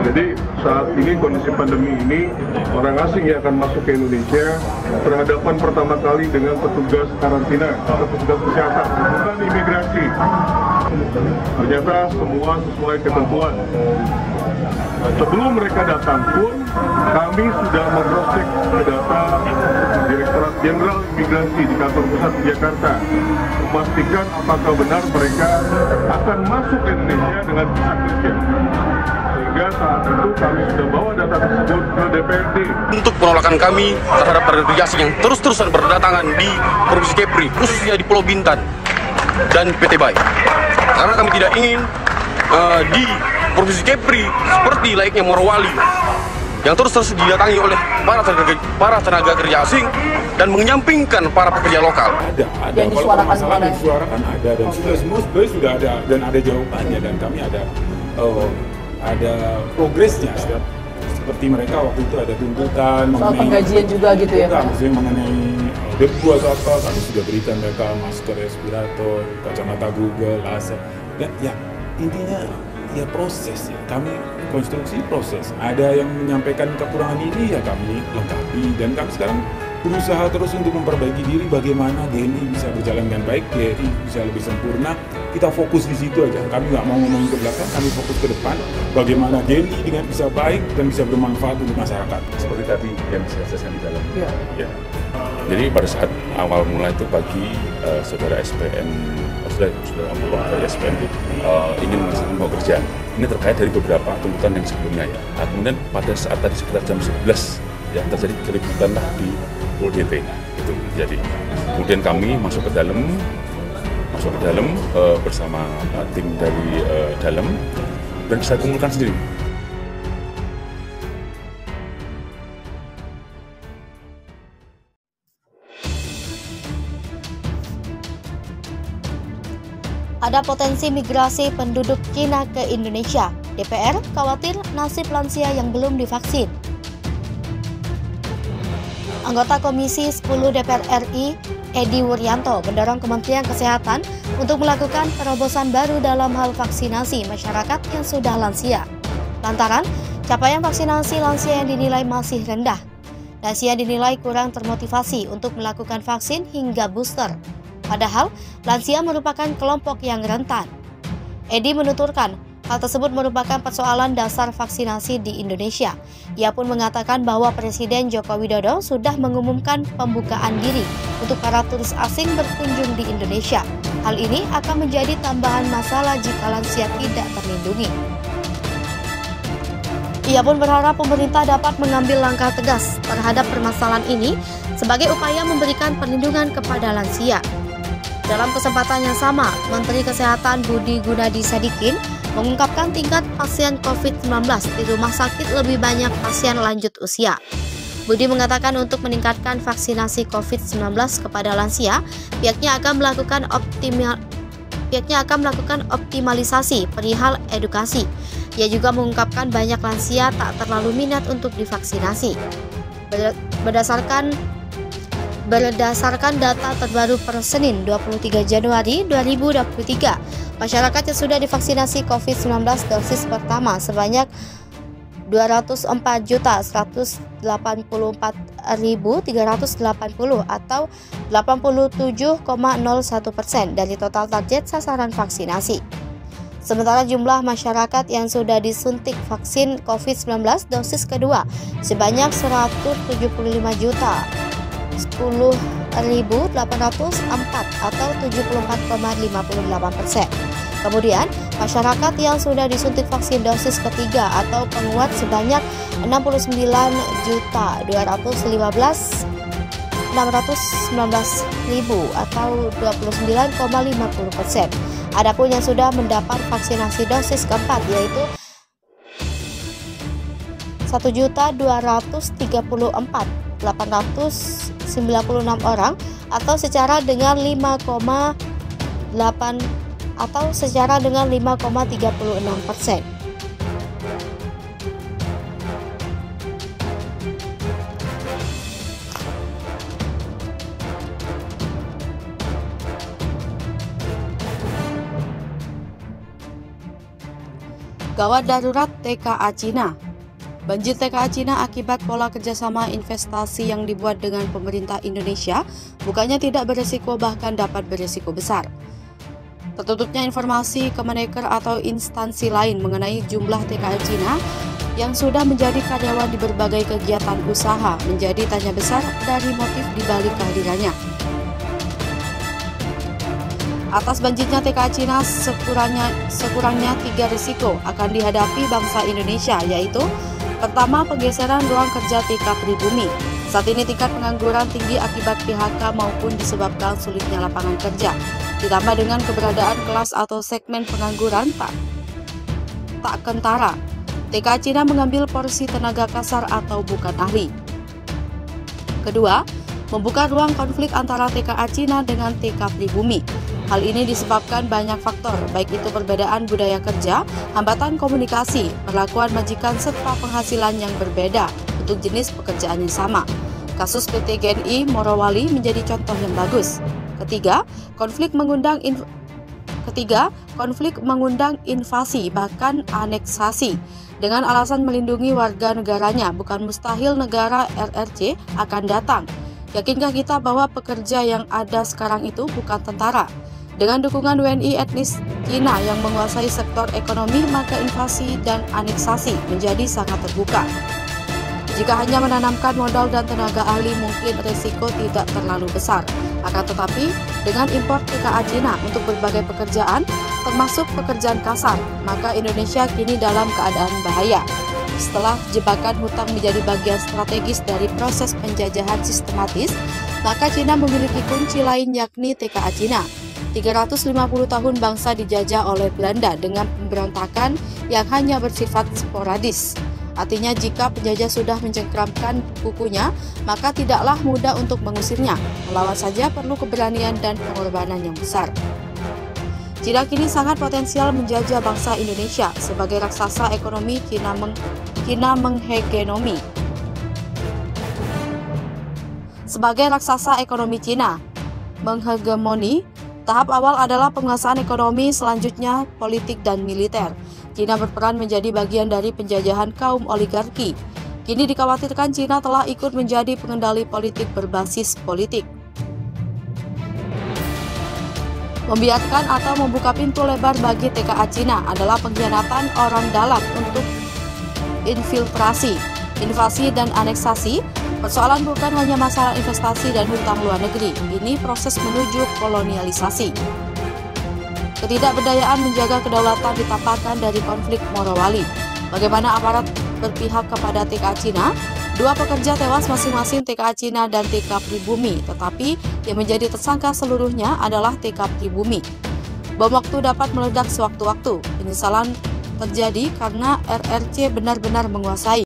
Jadi saat ini kondisi pandemi ini, orang asing yang akan masuk ke Indonesia berhadapan pertama kali dengan petugas karantina atau petugas kesehatan, bukan imigrasi. Ternyata semua sesuai ketentuan. Sebelum mereka datang pun, kami sudah mengcross-check data Direktorat Jenderal Imigrasi di kantor pusat di Jakarta, memastikan apakah benar mereka akan masuk ke Indonesia dengan visa kerja. Sehingga saat itu kami sudah bawa data tersebut ke DPRD. Untuk penolakan kami terhadap pekerja asing yang terus-terusan berdatangan di Provinsi Kepri, khususnya di Pulau Bintan dan PT Bai. Karena kami tidak ingin di Provinsi Kepri seperti layaknya Morowali yang terus didatangi oleh para tenaga kerja asing dan menyampingkan para pekerja lokal. Ada. Yang Kalau masalah disuarakan ada, dan semua sebenarnya sudah ada, dan ada jawabannya, dan kami ada progresnya. Seperti mereka waktu itu ada tuntutan soal penggajian juga gitu ya Pak? Maksudnya mengenai debu atau apa, kami sudah berikan mereka masker, respirator, kacamata Google, laser. Dan ya intinya ya proses ya, kami konstruksi proses. Ada yang menyampaikan kekurangan ini ya kami lengkapi, dan kami sekarang berusaha terus untuk memperbaiki diri, bagaimana GNI bisa berjalan dengan baik, GNI bisa lebih sempurna. Kita fokus di situ aja, kami nggak mau ngomong ke belakang, kami fokus ke depan, bagaimana GNI dengan bisa baik dan bisa bermanfaat untuk masyarakat. Seperti tadi yang saya jelaskan di dalam. Ya. Jadi pada saat awal mulai itu pagi saudara SPN, saudara SPN ingin mau kerja. Ini terkait dari beberapa tuntutan yang sebelumnya ya. Nah, kemudian pada saat tadi sekitar jam 11 ya terjadi keributan lah di Pol DT itu. Jadi kemudian kami masuk ke dalam bersama tim dari dalam, dan saya kumpulkan sendiri. Ada potensi migrasi penduduk Cina ke Indonesia. DPR khawatir nasib lansia yang belum divaksin. Anggota Komisi 10 DPR RI, Edi Wuryanto, mendorong Kementerian Kesehatan untuk melakukan terobosan baru dalam hal vaksinasi masyarakat yang sudah lansia. Lantaran capaian vaksinasi lansia yang dinilai masih rendah. Lansia dinilai kurang termotivasi untuk melakukan vaksin hingga booster. Padahal, lansia merupakan kelompok yang rentan. Edi menuturkan, hal tersebut merupakan persoalan dasar vaksinasi di Indonesia. Ia pun mengatakan bahwa Presiden Joko Widodo sudah mengumumkan pembukaan diri untuk para turis asing berkunjung di Indonesia. Hal ini akan menjadi tambahan masalah jika lansia tidak terlindungi. Ia pun berharap pemerintah dapat mengambil langkah tegas terhadap permasalahan ini sebagai upaya memberikan perlindungan kepada lansia. Dalam kesempatan yang sama, Menteri Kesehatan Budi Gunadi Sadikin mengungkapkan tingkat pasien COVID-19 di rumah sakit lebih banyak pasien lanjut usia. Budi mengatakan untuk meningkatkan vaksinasi COVID-19 kepada lansia, pihaknya akan melakukan optimalisasi perihal edukasi. Ia juga mengungkapkan banyak lansia tak terlalu minat untuk divaksinasi. Berdasarkan data terbaru per Senin 23 Januari 2023, masyarakat yang sudah divaksinasi COVID-19 dosis pertama sebanyak 204.184.380 atau 87,01% dari total target sasaran vaksinasi. Sementara jumlah masyarakat yang sudah disuntik vaksin COVID-19 dosis kedua sebanyak 175.010.804 atau 74,58%. Kemudian, masyarakat yang sudah disuntik vaksin dosis ketiga atau penguat sebanyak 69.215.619.000 atau 29,50%. Adapun yang sudah mendapat vaksinasi dosis keempat yaitu 1.234.896 orang atau secara dengan 5,36%. Gawat darurat TKA Cina. Banjir TKA Cina akibat pola kerjasama investasi yang dibuat dengan pemerintah Indonesia bukannya tidak beresiko, bahkan dapat beresiko besar. Tertutupnya informasi Kemenaker atau instansi lain mengenai jumlah TKA Cina yang sudah menjadi karyawan di berbagai kegiatan usaha menjadi tanya besar dari motif dibalik kehadirannya. Atas banjirnya TKA Cina, sekurangnya 3 risiko akan dihadapi bangsa Indonesia, yaitu pertama, penggeseran ruang kerja TK pribumi. Saat ini tingkat pengangguran tinggi akibat PHK maupun disebabkan sulitnya lapangan kerja, ditambah dengan keberadaan kelas atau segmen pengangguran tak kentara. TKA Cina mengambil porsi tenaga kasar atau bukan ahli. Kedua, membuka ruang konflik antara TKA Cina dengan TK pribumi. Hal ini disebabkan banyak faktor, baik itu perbedaan budaya kerja, hambatan komunikasi, perlakuan majikan, serta penghasilan yang berbeda untuk jenis pekerjaan yang sama. Kasus PT GNI Morowali menjadi contoh yang bagus. Ketiga, konflik mengundang invasi bahkan aneksasi dengan alasan melindungi warga negaranya. Bukan mustahil negara RRC akan datang. Yakinkah kita bahwa pekerja yang ada sekarang itu bukan tentara? Dengan dukungan WNI etnis Cina yang menguasai sektor ekonomi, maka invasi dan aneksasi menjadi sangat terbuka. Jika hanya menanamkan modal dan tenaga ahli, mungkin risiko tidak terlalu besar. Akan tetapi, dengan impor TKA Cina untuk berbagai pekerjaan, termasuk pekerjaan kasar, maka Indonesia kini dalam keadaan bahaya. Setelah jebakan hutang menjadi bagian strategis dari proses penjajahan sistematis, maka Cina memiliki kunci lain, yakni TKA Cina. 350 tahun bangsa dijajah oleh Belanda dengan pemberontakan yang hanya bersifat sporadis. Artinya jika penjajah sudah mencengkramkan kukunya, maka tidaklah mudah untuk mengusirnya. Melawan saja perlu keberanian dan pengorbanan yang besar. Cina kini sangat potensial menjajah bangsa Indonesia. Sebagai raksasa ekonomi, Cina menghegemoni. Sebagai raksasa ekonomi Cina menghegemoni, tahap awal adalah penguasaan ekonomi, selanjutnya politik dan militer. Cina berperan menjadi bagian dari penjajahan kaum oligarki. Kini dikhawatirkan Cina telah ikut menjadi pengendali politik berbasis politik. Membiarkan atau membuka pintu lebar bagi TKA Cina adalah pengkhianatan orang dalam untuk infiltrasi, invasi, dan aneksasi. Persoalan bukan hanya masalah investasi dan hutang luar negeri, ini proses menuju kolonialisasi. Ketidakberdayaan menjaga kedaulatan ditampakkan dari konflik Morowali. Bagaimana aparat berpihak kepada TKA Cina? 2 pekerja tewas masing-masing TKA Cina dan TK pribumi, tetapi yang menjadi tersangka seluruhnya adalah TK pribumi. Bom waktu dapat meledak sewaktu-waktu. Penyesalan terjadi karena RRC benar-benar menguasai